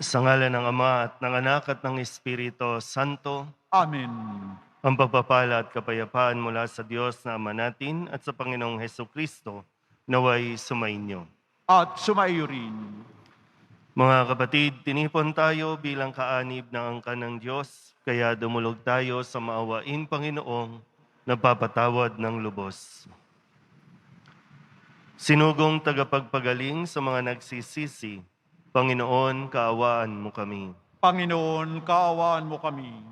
Sa ngalan ng Ama at ng Anak at ng Espiritu Santo, Amen. ang pagpapala at kapayapaan mula sa Diyos na Ama natin at sa Panginoong Hesukristo naway sumainyo. At sumaiyo rin. Mga kapatid, tinipon tayo bilang kaanib ng angkan ng Diyos, kaya dumulog tayo sa maawaing Panginoong nagpapatawad ng lubos. Sinugong tagapagpagaling sa mga nagsisisi, Panginoon, kaawaan mo kami. Panginoon, kaawaan mo kami.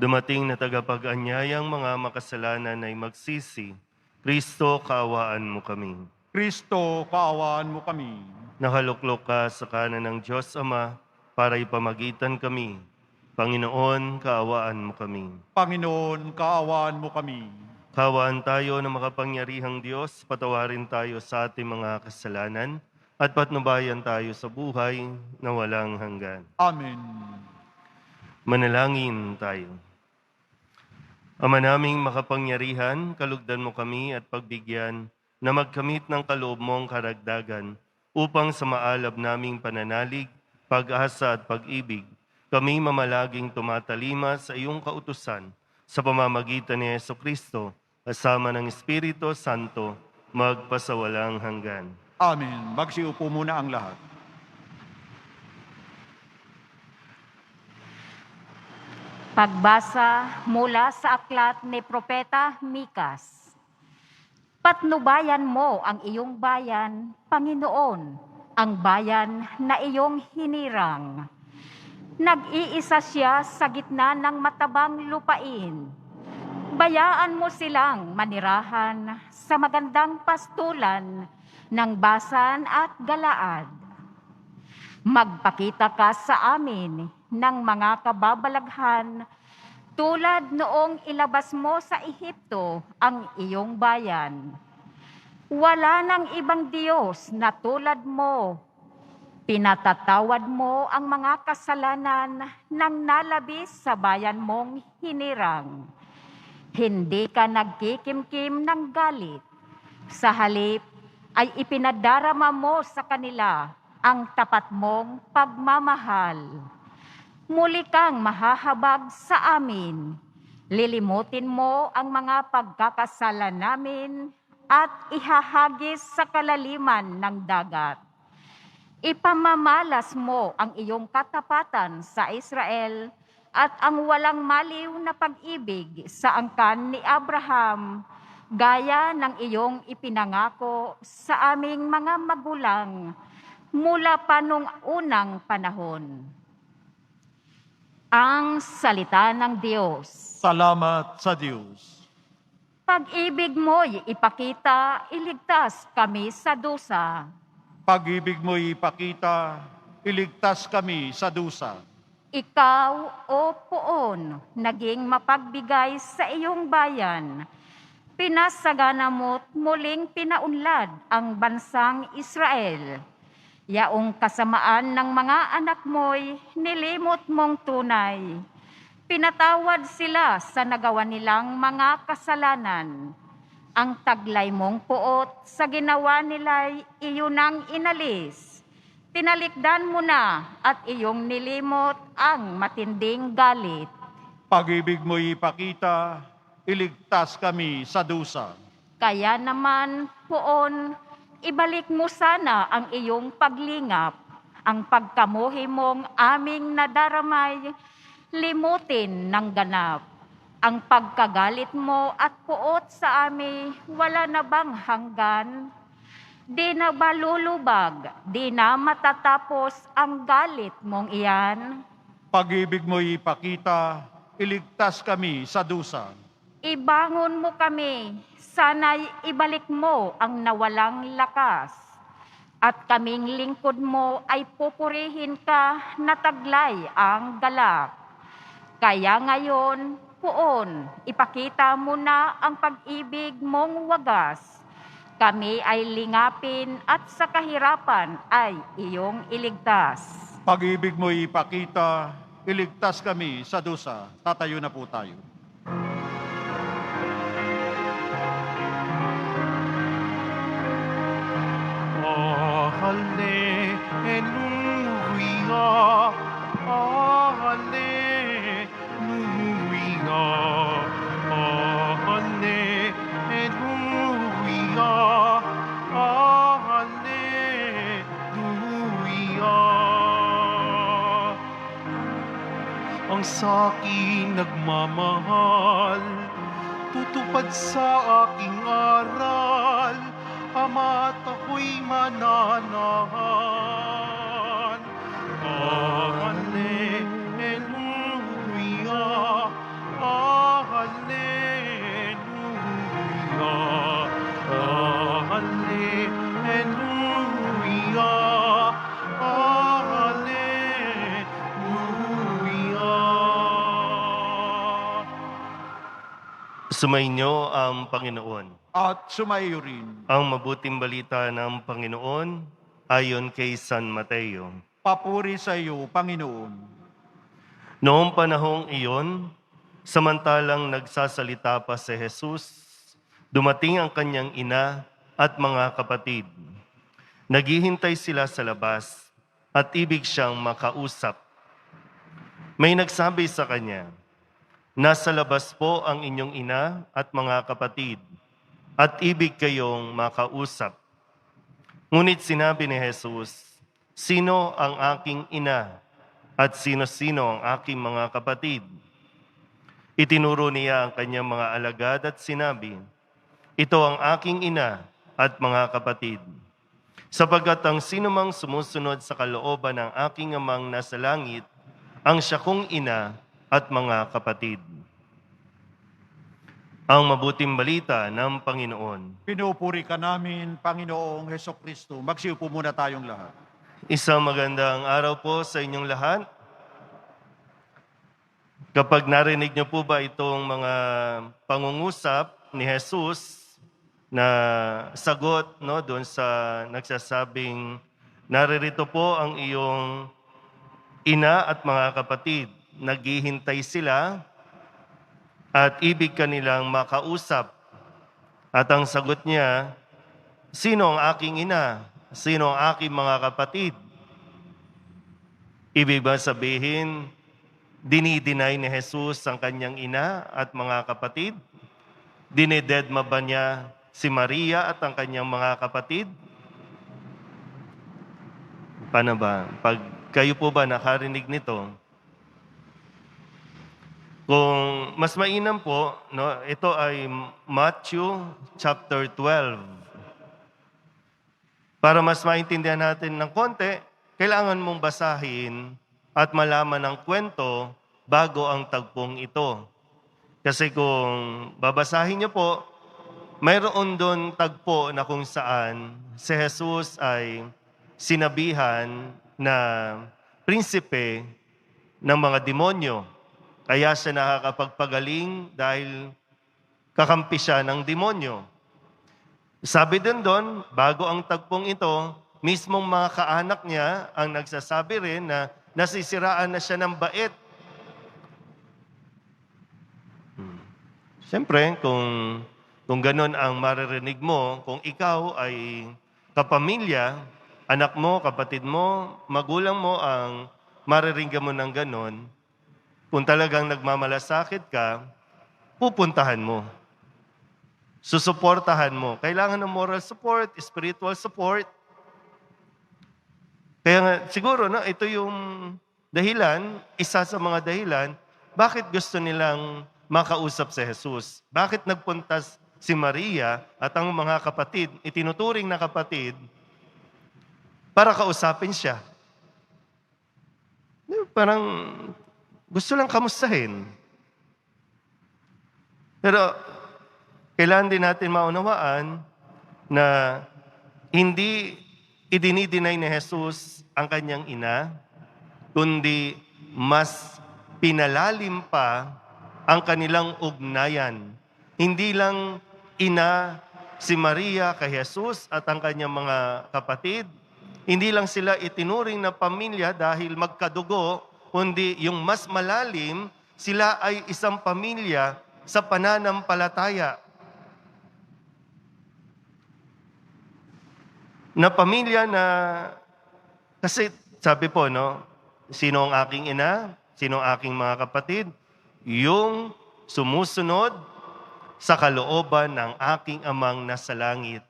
Dumating na tagapag-anyayang mga makasalanan ay magsisi, Kristo, kaawaan mo kami. Kristo, kaawaan mo kami. Nakaluklok ka sa kanan ng Diyos Ama para ipamagitan kami. Panginoon, kaawaan mo kami. Panginoon, kaawaan mo kami. Kaawaan tayo ng makapangyarihang Diyos, patawarin tayo sa ating mga kasalanan, at patnubayan tayo sa buhay na walang hanggan. Amen. Manalangin tayo. Ama naming makapangyarihan, kalugdan mo kami at pagbigyan na magkamit ng kaloob mong karagdagan upang sa maalab naming pananalig, pag-asa at pag-ibig, kami mamalaging tumatalima sa iyong kautusan sa pamamagitan ni Jesucristo, kasama ng Espiritu Santo, magpasawalang hanggan. Amen. Magsiupo muna ang lahat. Pagbasa mula sa aklat ni Propeta Mikas. Patnubayan mo ang iyong bayan, Panginoon, ang bayan na iyong hinirang. Nag-iisa siya sa gitna ng matabang lupain. Bayaan mo silang manirahan sa magandang pastulan ng Basan at Galaad. Magpakita ka sa amin ng mga kababalaghan tulad noong ilabas mo sa Ehipto ang iyong bayan. Wala nang ibang Diyos na tulad mo. Pinatatawad mo ang mga kasalanan ng nalabis sa bayan mong hinirang. Hindi ka nagkikimkim ng galit. Sa halip ay ipinadarama mo sa kanila ang tapat mong pagmamahal. Muli kang mahahabag sa amin. Lilimutin mo ang mga pagkakasala namin at ihahagis sa kalaliman ng dagat. Ipamamalas mo ang iyong katapatan sa Israel at ang walang maliw na pag-ibig sa angkan ni Abraham, gaya ng iyong ipinangako sa aming mga magulang mula pa nung unang panahon. Ang salita ng Diyos. Salamat sa Diyos. Pag-ibig mo'y ipakita, iligtas kami sa dusa. Pag-ibig mo'y ipakita, iligtas kami sa dusa. Ikaw, O Poon, naging mapagbigay sa iyong bayan. Pinasagana mo't muling pinaunlad ang bansang Israel. Yaong kasamaan ng mga anak mo'y nilimot mong tunay. Pinatawad sila sa nagawa nilang mga kasalanan. Ang taglay mong puot sa ginawa nila'y iyon ang inalis. Tinalikdan mo na at iyong nilimot ang matinding galit. Pag-ibig mo'y ipakita, iligtas kami sa dusa. Kaya naman, Poon, ibalik mo sana ang iyong paglingap, ang pagkamuhi mong aming nadaramay, limutin ng ganap. Ang pagkagalit mo at puot sa amin, wala na bang hanggan? Di na ba lulubag, di na matatapos ang galit mong iyan? Pag-ibig mo'y ipakita, iligtas kami sa dusa. Ibangon mo kami, sana'y ibalik mo ang nawalang lakas. At kaming lingkod mo ay pupurihin ka na taglay ang galak. Kaya ngayon, Poon, ipakita mo na ang pag-ibig mong wagas. Kami ay lingapin at sa kahirapan ay iyong iligtas. Pag-ibig mo'y ipakita, iligtas kami sa dusa. Tatayo na po tayo. Hallelujah, ang sa'kin nagmamahal. Tutupad sa aking aral, Ama't ako'y mananahan. Alleluia, Alleluia, Alleluia, Alleluia. Sumainyo ang Panginoon. At sumaiyo rin. Ang mabuting balita ng Panginoon ayon kay San Mateo. Papuri sa iyo, Panginoon. Noong panahong iyon, samantalang nagsasalita pa si Jesus, dumating ang kanyang ina at mga kapatid. Naghihintay sila sa labas at ibig siyang makausap. May nagsabi sa kanya, "Nasa labas po ang inyong ina at mga kapatid, at ibig kayong makausap." Ngunit sinabi ni Jesus, "Sino ang aking ina at sino-sino ang aking mga kapatid?" Itinuro niya ang kanyang mga alagad at sinabi, "Ito ang aking ina at mga kapatid. Sapagkat ang sinumang sumusunod sa kalooban ng aking amang nasa langit, ang siya kong ina at mga kapatid." Ang mabuting balita ng Panginoon. Pinupuri ka namin, Panginoong Hesukristo. Magsiupo muna tayong lahat. Isang magandang araw po sa inyong lahat. Kapag narinig niyo po ba itong mga pangungusap ni Jesus na sagot doon sa nagsasabing, "Naririto po ang iyong ina at mga kapatid. Naghihintay sila at ibig kanilang makausap." At ang sagot niya, "Sino ang aking ina? Sino ang aking mga kapatid?" Ibig ba sabihin, dinideny ni Jesus ang kanyang ina at mga kapatid? Dinededma ba niya si Maria at ang kanyang mga kapatid? Paano ba? Pag kayo po ba nakarinig nito, kung mas mainam po, ito ay Matthew chapter 12. Para mas maintindihan natin ng konti, kailangan mong basahin at malaman ang kwento bago ang tagpong ito. Kasi kung babasahin niyo po, mayroon doon tagpo na kung saan si Jesus ay sinabihan na prinsipe ng mga demonyo. Kaya siya nakakapagpagaling dahil kakampi siya ng demonyo. Sabi din doon, bago ang tagpong ito, mismong mga kaanak niya ang nagsasabi rin na nasisiraan na siya ng bait. Siyempre, kung ganun ang maririnig mo, kung ikaw ay kapamilya, anak mo, kapatid mo, magulang mo ang mariringgan mo ng ganun, kung talagang nagmamalasakit ka, pupuntahan mo. Susuportahan mo. Kailangan ng moral support, spiritual support. Kaya nga, siguro, ito yung dahilan, isa sa mga dahilan, bakit gusto nilang makausap si Jesus? Bakit nagpunta si Maria at ang mga kapatid, itinuturing na kapatid, para kausapin siya? Parang gusto lang kamustahin. Pero kailangan din natin maunawaan na hindi idinideny ni Jesus ang kanyang ina, kundi mas pinalalim pa ang kanilang ugnayan. Hindi lang ina si Maria kay Jesus at ang kanyang mga kapatid, hindi lang sila itinuring na pamilya dahil magkadugo, kundi yung mas malalim, sila ay isang pamilya sa pananampalataya. Na pamilya na, kasi sabi po, sino ang aking ina, sino ang aking mga kapatid? Yung sumusunod sa kalooban ng aking amang nasa langit.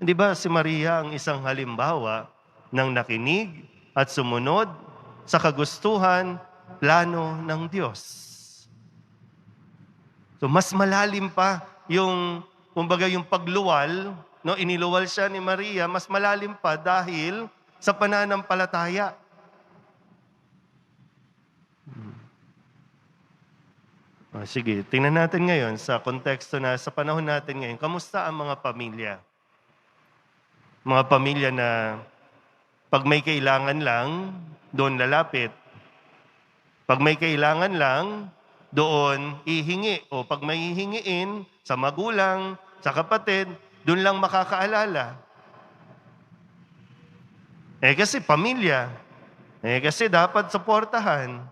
Hindi ba si Maria ang isang halimbawa ng nakinig at sumunod sa kagustuhan plano ng Diyos. So mas malalim pa yung, kumbaga yung pagluwal, no, iniluwal siya ni Maria, mas malalim pa dahil sa pananampalataya. Sige, tingnan natin ngayon sa konteksto na sa panahon natin ngayon, kamusta ang mga pamilya? Mga pamilya na pag may kailangan lang, doon lalapit. Pag may kailangan lang, doon ihingi. O pag may hihingiin sa magulang, sa kapatid, doon lang makakaalala. Kasi pamilya. Kasi dapat suportahan.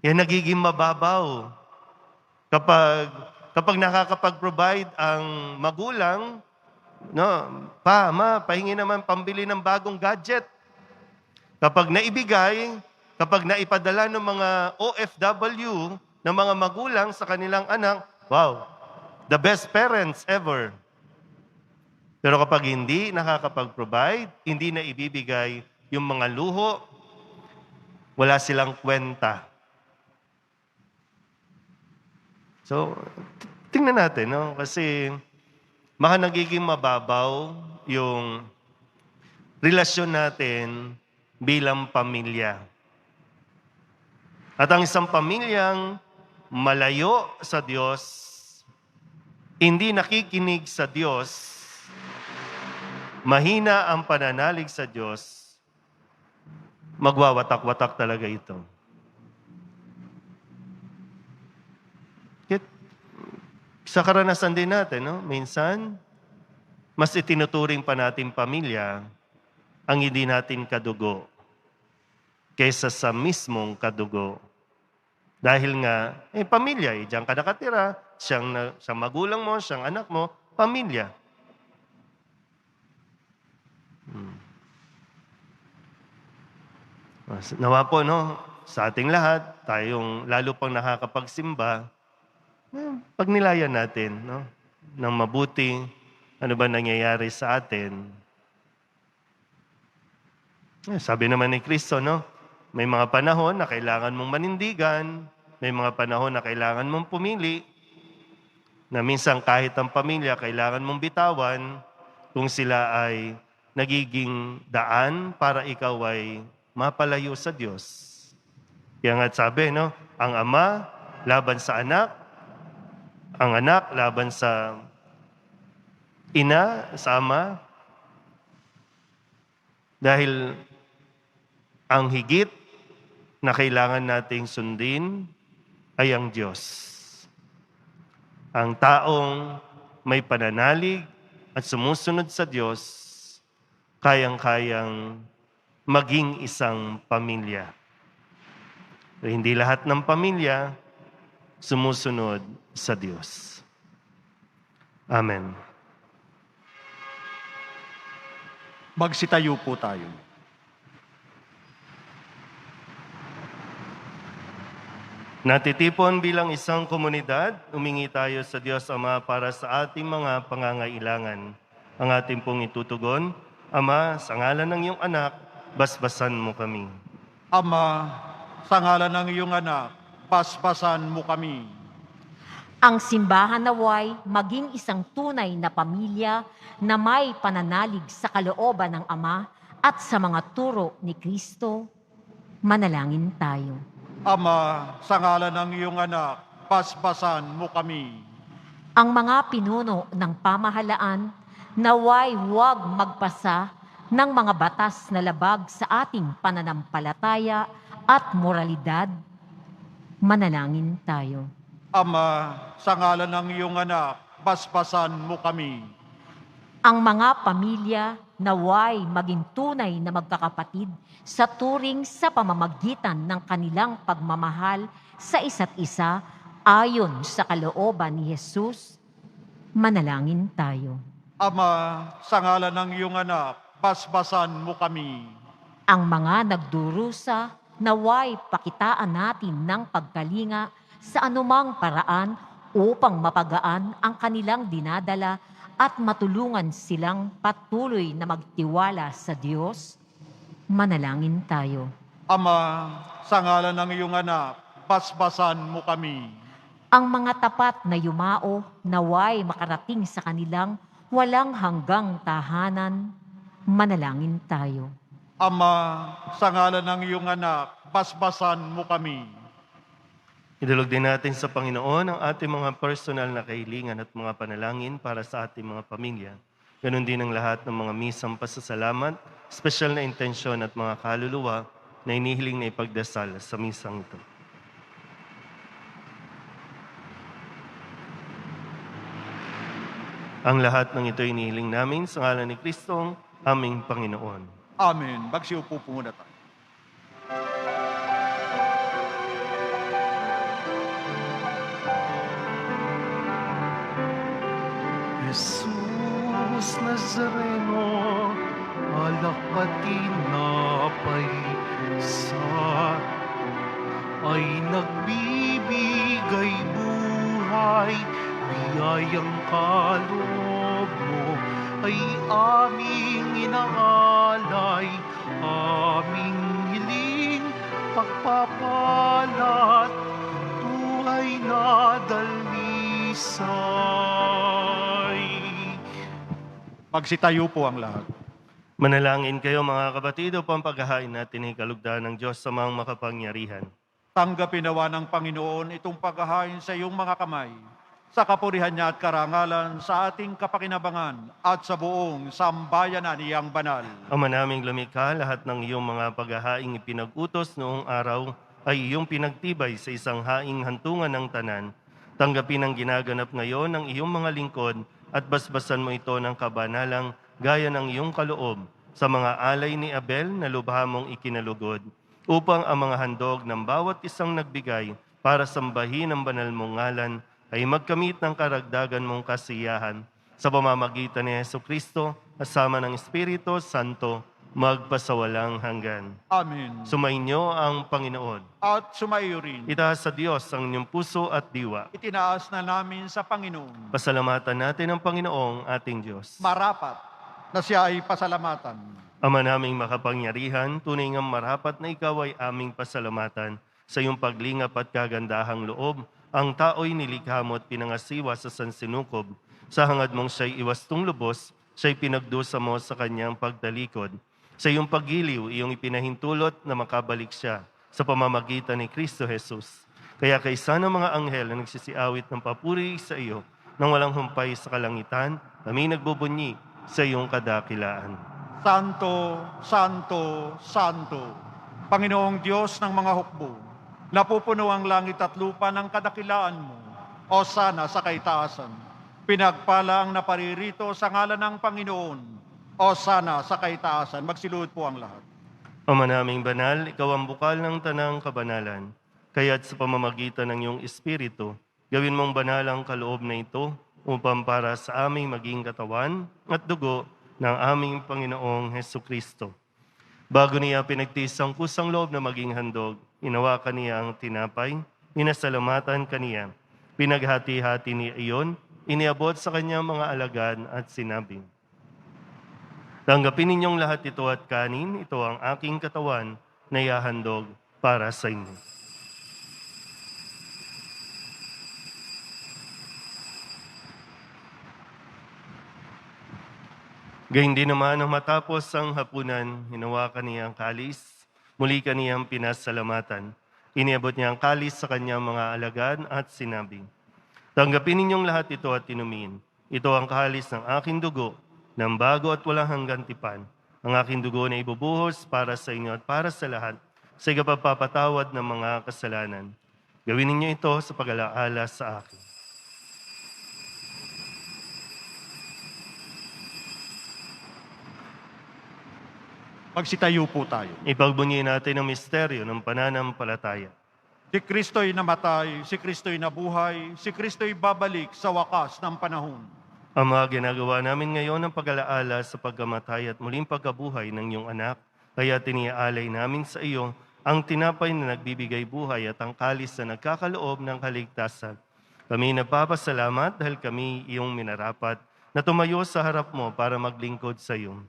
Yan nagiging mababaw. Kapag nakakapag-provide ang magulang, no, pa, ma, pahingi naman pambili ng bagong gadget. Kapag naibigay, kapag naipadala ng mga OFW, ng mga magulang sa kanilang anak, wow, the best parents ever. Pero kapag hindi nakakapag-provide, hindi na ibibigay yung mga luho, wala silang kwenta. So, tingnan natin, no? Kasi baka nagiging mababaw yung relasyon natin bilang pamilya. At ang isang pamilyang malayo sa Diyos, hindi nakikinig sa Diyos, mahina ang pananalig sa Diyos, magwawatak-watak talaga ito. Sa karanasan din natin, no? Minsan, mas itinuturing pa natin pamilya ang hindi natin kadugo kaysa sa mismong kadugo. Dahil nga, pamilya, diyan ka nakatira, siyang magulang mo, siyang anak mo, pamilya. Nawa po, no, sa ating lahat, tayong lalo pang nakakapagsimba, pag nilayan natin, no, ng mabuti, ano ba nangyayari sa atin? Sabi naman ni Kristo, no, may mga panahon na kailangan mong manindigan, may mga panahon na kailangan mong pumili, na minsan kahit ang pamilya kailangan mong bitawan kung sila ay nagiging daan para ikaw ay mapalayo sa Diyos. Kaya nga sabi, no, ang ama laban sa anak, ang anak laban sa ina, sa ama, dahil ang higit na kailangan nating sundin ay ang Diyos. Ang taong may pananalig at sumusunod sa Diyos, kayang-kayang maging isang pamilya. So, hindi lahat ng pamilya sumusunod sa Diyos. Amen. Magsitayo po tayo. Natitipon bilang isang komunidad, humingi tayo sa Diyos Ama para sa ating mga pangangailangan. Ang ating pong itutugon, Ama, sa ngalan ng iyong anak, basbasan mo kami. Ama, sa ngalan ng iyong anak, basbasan mo kami. Ang simbahan naway maging isang tunay na pamilya na may pananalig sa kalooban ng Ama at sa mga turo ni Kristo. Manalangin tayo. Ama, sa ngalan ng iyong anak, basbasan mo kami. Ang mga pinuno ng pamahalaan naway huwag magpasa ng mga batas na labag sa ating pananampalataya at moralidad. Manalangin tayo. Ama, sa ngalan ng iyong anak, basbasan mo kami. Ang mga pamilya naway maging tunay na magkakapatid sa turing sa pamamagitan ng kanilang pagmamahal sa isa't isa ayon sa kalooban ni Jesus. Manalangin tayo. Ama, sa ngalan ng iyong anak, basbasan mo kami. Ang mga nagdurusa naway pakitaan natin ng pagkalinga sa anumang paraan upang mapagaan ang kanilang dinadala at matulungan silang patuloy na magtiwala sa Diyos. Manalangin tayo. Ama, sa ngalan ng iyong anak, basbasan mo kami. Ang mga tapat na yumao naway makarating sa kanilang walang hanggang tahanan. Manalangin tayo. Ama, sa ngalan ng iyong anak, basbasan mo kami. Idulog din natin sa Panginoon ang ating mga personal na kahilingan at mga panalangin para sa ating mga pamilya. Ganon din ang lahat ng mga misang pasasalamat, espesyal na intensyon at mga kaluluwa na inihiling na ipagdasal sa misang ito. Ang lahat ng ito inihiling namin sa ngalan ni Kristong aming Panginoon. Amen. Magsiupo po muna tayo. Jesus Nazareno, alak at tinapay sa ay nagbibigay buhay, biyayang kaloob mo ay aming inaalay, aming hiling pagpapalat, tuhay na dalmisay. Magsitayo po ang lahat. Manalangin kayo mga kapatid upang paghahain natin ay kalugdan ng Diyos sa mga makapangyarihan. Tanggapin nawa ng Panginoon itong paghahain sa iyong mga kamay, sa kapurihan niya at karangalan, sa ating kapakinabangan at sa buong sambayanan niyang banal. Ama naming lumikha, lahat ng iyong mga paghahaing ipinag-utos noong araw ay iyong pinagtibay sa isang haing hantungan ng tanan. Tanggapin ang ginaganap ngayon ng iyong mga lingkod at basbasan mo ito ng kabanalang gaya ng iyong kaloob sa mga alay ni Abel na lubha mong ikinalugod, upang ang mga handog ng bawat isang nagbigay para sambahin ang banal mong ngalan ay magkamit ng karagdagan mong kasiyahan sa pamamagitan ni Jesucristo kasama ng Espiritu Santo magpasawalang hanggan. Amen. Sumainyo ang Panginoon. At sumaiyo rin. Itaas sa Diyos ang inyong puso at diwa. Itinaas na namin sa Panginoon. Pasalamatan natin ang Panginoong ating Diyos. Marapat na siya ay pasalamatan. Ama naming makapangyarihan, tunay ngang marapat na ikaw ay aming pasalamatan sa iyong paglingap at kagandahang loob. Ang tao'y nilikha mo at pinangasiwa sa sansinukob. Sa hangad mong siya'y iwastong lubos, siya'y pinagdusa mo sa kanyang pagtalikod. Sa iyong paggiliw, iyong ipinahintulot na makabalik siya sa pamamagitan ni Kristo Jesus. Kaya kaysa ng mga anghel na nagsisiawit ng papuri sa iyo, nang walang humpay sa kalangitan, kami nagbubunyi sa iyong kadakilaan. Santo, Santo, Santo, Panginoong Diyos ng mga hukbo, napupuno ang langit at lupa ng kadakilaan mo, o sana sa kaitaasan. Pinagpala ang naparirito sa ngalan ng Panginoon, o sana sa kaitaasan. Magsiluhod po ang lahat. Ama naming banal, ikaw ang bukal ng tanang kabanalan. Kaya't sa pamamagitan ng iyong Espiritu, gawin mong banal ang kaloob na ito upang para sa aming maging katawan at dugo ng aming Panginoong Hesukristo. Bago niya pinagtiis ang kusang loob na maging handog, inawakan niya ang tinapay, inasalamatan kaniya, pinaghati-hati niya iyon, iniabot sa kanyang mga alagad at sinabi, tanggapin ninyong lahat ito at kanin, ito ang aking katawan na ihahandog para sa inyo. Gayun din naman nang matapos ang hapunan, hinawakan niya ang kalis, muli kaniyang pinasalamatan. Iniabot niya ang kalis sa kanyang mga alagad at sinabi, tanggapin ninyong lahat ito at inumin. Ito ang kalis ng aking dugo, ng bago at walang hanggang tipan. Ang aking dugo na ibubuhos para sa inyo at para sa lahat, sa ikapagpapatawad ng mga kasalanan. Gawin ninyo ito sa pag-alaala sa akin. Magsitayo po tayo. Ipagbunyi natin ang misteryo ng pananampalataya. Si Kristo'y namatay, si Kristo'y nabuhay, si Kristo'y babalik sa wakas ng panahon. Ang mga ginagawa namin ngayon ng pag-alaala sa pagkamatay at muling pagkabuhay ng iyong anak, kaya tiniaalay namin sa iyo ang tinapay na nagbibigay buhay at ang kalis na nagkakaloob ng kaligtasan. Kami nagpapasalamat dahil kami iyong minarapat na tumayo sa harap mo para maglingkod sa iyo.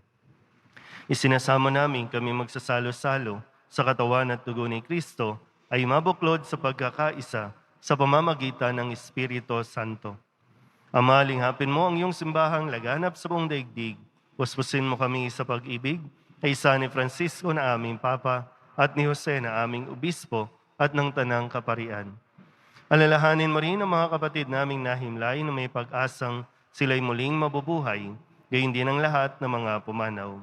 Isinasama namin kami magsasalo-salo sa katawan at dugo ni Kristo ay mabuklod sa pagkakaisa sa pamamagitan ng Espiritu Santo. Ama, linghapin mo ang iyong simbahang laganap sa buong daigdig. Puspusin mo kami sa pag-ibig kay San ni Francisco na aming Papa at ni Jose na aming Obispo at ng Tanang Kaparian. Alalahanin mo rin ang mga kapatid naming nahimlay na may pag-asang sila'y muling mabubuhay, gayon din ang lahat ng mga pumanaw.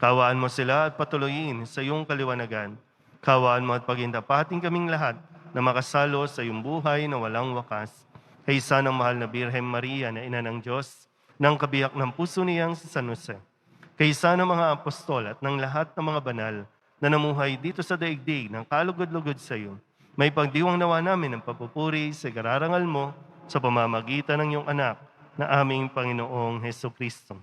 Kawaan mo sila at patuloyin sa iyong kaliwanagan. Kawaan mo at pagindapating kaming lahat na makasalo sa iyong buhay na walang wakas. Kaysa ng mahal na Birhen Maria na ina ng Diyos, ng kabiyak ng puso niyang si San Jose. Kaysa ng mga apostol at ng lahat ng mga banal na namuhay dito sa daigdig ng kalugod-lugod sa iyo, may pagdiwang nawa namin ng papupuri sa kararangal mo sa pamamagitan ng iyong anak na aming Panginoong Hesukristo.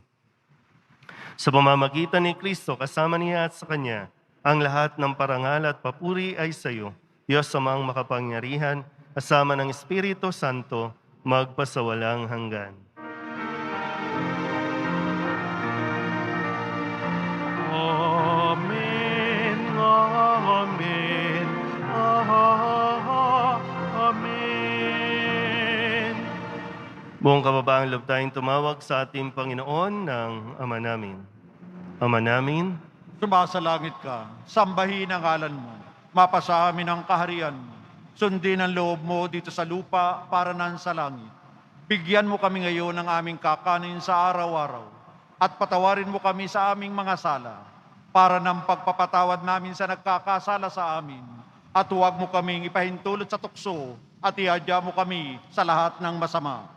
Sa pamamagitan ni Kristo, kasama niya at sa Kanya, ang lahat ng parangal at papuri ay sa iyo, Diyos amang makapangyarihan, kasama ng Espiritu Santo, magpasawalang hanggan. Amen, amen, amen. Buong kababaang loob tayong tumawag sa ating Panginoon ng Ama namin. Ama namin, Sumasalangit ka, sambahin ang ngalan mo, mapasa amin ang kaharian mo, sundin ang loob mo dito sa lupa para nan sa langit. Bigyan mo kami ngayon ng aming kakanin sa araw-araw, at patawarin mo kami sa aming mga sala, para ng pagpapatawad namin sa nagkakasala sa amin, at huwag mo kaming ipahintulot sa tukso, at iadya mo kami sa lahat ng masama.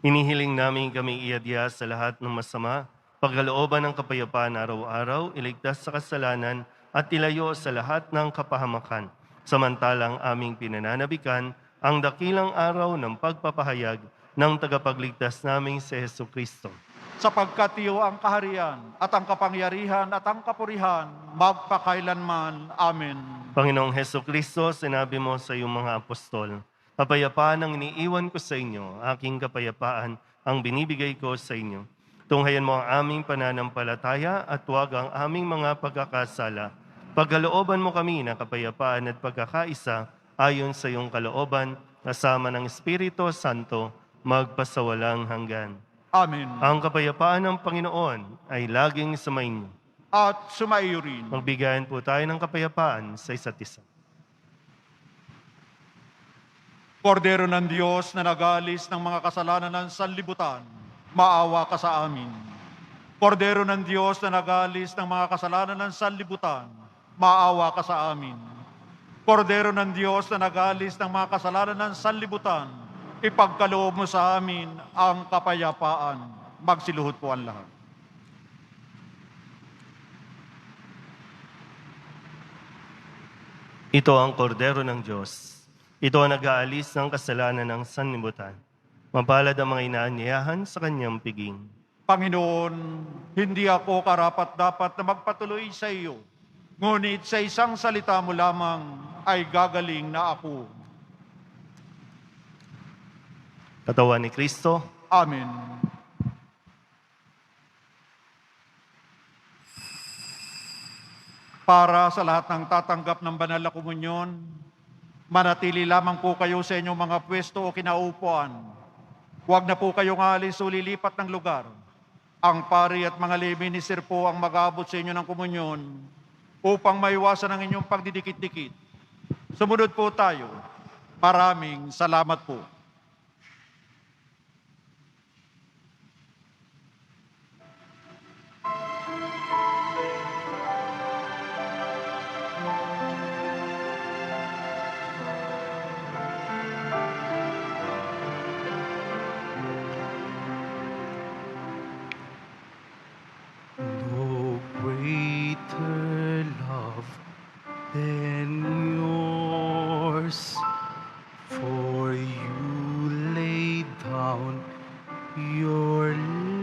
inihiling namin kami iadya sa lahat ng masama, pagkalooban ng kapayapaan araw-araw, iligtas sa kasalanan at ilayo sa lahat ng kapahamakan. Samantalang aming pinananabikan ang dakilang araw ng pagpapahayag ng tagapagligtas naming si Jesucristo. Sapagkat iyo ang kaharian at ang kapangyarihan at ang kapurihan magpakailanman. Amen. Panginoong Jesucristo, sinabi mo sa iyong mga apostol, kapayapaan ang iniiwan ko sa inyo, aking kapayapaan ang binibigay ko sa inyo. Tunghayan mo ang aming pananampalataya at huwag ang aming mga pagkakasala. Pagkalooban mo kami ng kapayapaan at pagkakaisa ayon sa iyong kalooban, kasama ng Espiritu Santo, magpasawalang hanggan. Amen. Ang kapayapaan ng Panginoon ay laging sumainyo. At sumaiyo rin. Magbigayan po tayo ng kapayapaan sa isa't isa. Kordero ng Diyos na nagalis ng mga kasalanan ng sanlibutan, maawa ka sa amin. Kordero ng Diyos na nagalis ng mga kasalanan ng sanlibutan, maawa ka sa amin. Kordero ng Diyos na nagalis ng mga kasalanan ng sanlibutan, ipagkaloob mo sa amin ang kapayapaan. Magsiluhod po ang lahat. Ito ang kordero ng Diyos. Ito ang nag-aalis ng kasalanan ng sanlibutan. Mapalad ang mga inaanyayahan sa kanyang piging. Panginoon, hindi ako karapat-dapat na magpatuloy sa iyo. Ngunit sa isang salita mo lamang ay gagaling na ako. Katawan ni Kristo, Amen. Para sa lahat ng tatanggap ng banal na komunyon, manatili lamang po kayo sa inyong mga pwesto o kinaupuan. Huwag na po kayong alis o lilipat ng lugar. Ang pari at mga lay minister po ang mag-aabot sa inyo ng komunyon upang maiwasan ang inyong pagdidikit-dikit. Sumunod po tayo. Maraming salamat po. No greater love than yours, for you laid down your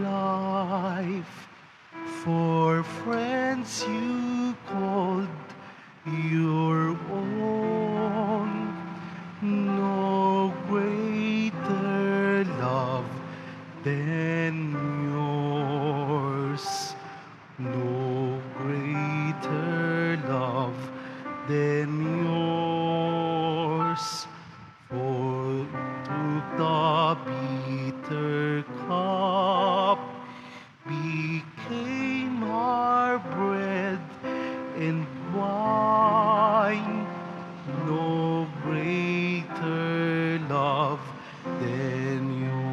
life for friends you called your own. No greater love than yours. No greater love than yours. For took the bitter cup, became our bread and wine. No greater love than yours.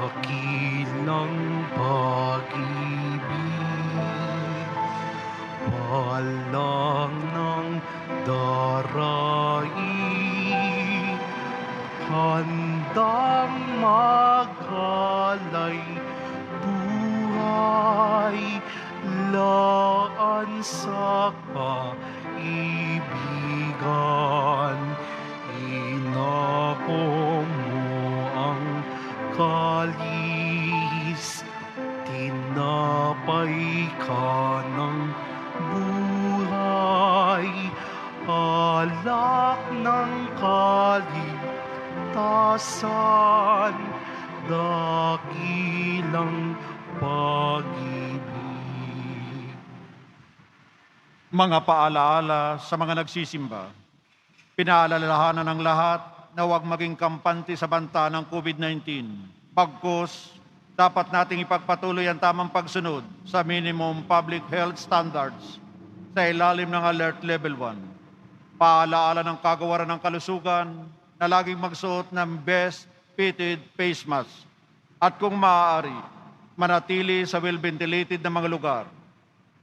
Dakilang pag-ibig, walang nang daraig, handang magalay buhay, laan sa kaibigan. Inako mo ang kalis, tinapay ka ng buhay, alak ng kaligtasan, dakilang pag-ibig. Mga paalaala sa mga nagsisimba. Pinaalalahanan ng lahat na huwag maging kampante sa banta ng COVID-19. Bagkus, dapat nating ipagpatuloy ang tamang pagsunod sa minimum public health standards sa ilalim ng Alert Level 1. Paalaala ng kagawaran ng kalusugan na laging magsuot ng best fitted face mask at kung maaari, manatili sa well-ventilated na mga lugar.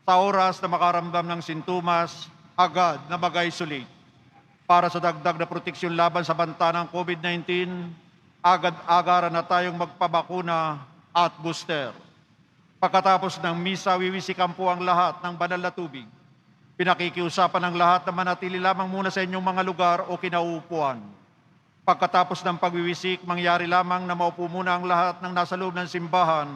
Sa oras na makaramdam ng sintomas, agad na mag-isolate. Para sa dagdag na proteksyon laban sa banta ng COVID-19, agad-agaran na tayong magpabakuna at booster. Pagkatapos ng misa, wiwisikan po ang lahat ng banal na tubig. Pinakikiusapan ng lahat na manatili lamang muna sa inyong mga lugar o kinauupuan. Pagkatapos ng pagwiwisik, mangyari lamang na maupo muna ang lahat ng nasa loob ng simbahan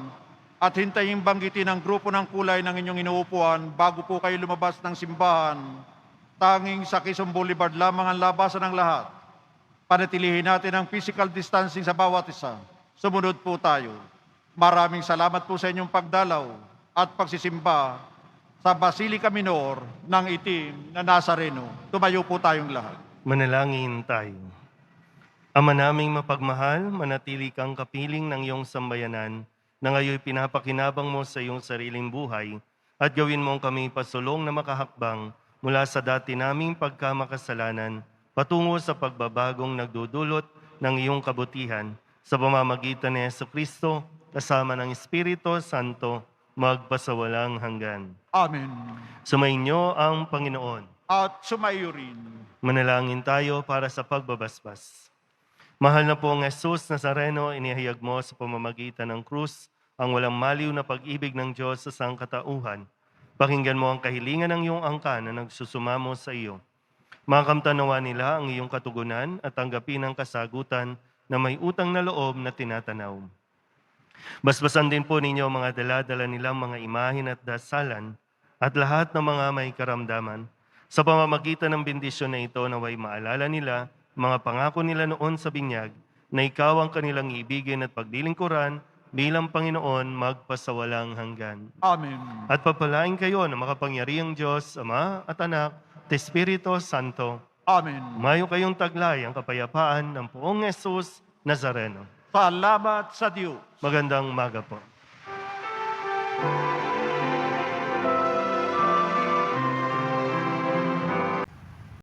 at hintayin banggitin ang grupo ng kulay ng inyong inuupuan bago po kayo lumabas ng simbahan. Tanging sa Quezon Boulevard lamang ang labasan ng lahat. Panatilihin natin ang physical distancing sa bawat isa. Sumunod po tayo. Maraming salamat po sa inyong pagdalaw at pagsisimba sa Basilica Minor ng Itim na Nazareno. Tumayo po tayong lahat. Manalangin tayo. Ama naming mapagmahal, manatili kang kapiling ng iyong sambayanan na ngayon pinapakinabang mo sa iyong sariling buhay at gawin mong kami pasulong na makahakbang mula sa dati naming pagkamakasalanan patungo sa pagbabagong nagdudulot ng iyong kabutihan sa pamamagitan ni Jesucristo kasama ng Espiritu Santo magpasawalang hanggan. Amen. Sumainyo ang Panginoon. At sumayo rin. Manalangin tayo para sa pagbabasbas. Mahal na pong Jesus Nazareno, inihayag mo sa pamamagitan ng krus ang walang maliw na pag-ibig ng Diyos sa sangkatauhan. Pakinggan mo ang kahilingan ng iyong angkan na nagsusumamo sa iyo. Makamtanawa nila ang iyong katugunan at tanggapin ang kasagutan na may utang na loob na tinatanaw. Basbasan din po ninyo mga dala-dala nilang mga imahin at dasalan at lahat ng mga may karamdaman. Sa pamamagitan ng bendisyon na ito naway maalala nila mga pangako nila noon sa binyag na ikaw ang kanilang ibigin at pagdilingkuran bilang Panginoon magpasawalang hanggan. Amen. At papalain kayo ng makapangyarihang Diyos, Ama at Anak, at Espiritu Santo. Amen. Umayo kayong taglay ang kapayapaan ng Poong Jesus Nazareno. Salamat sa Diyos. Magandang umaga po.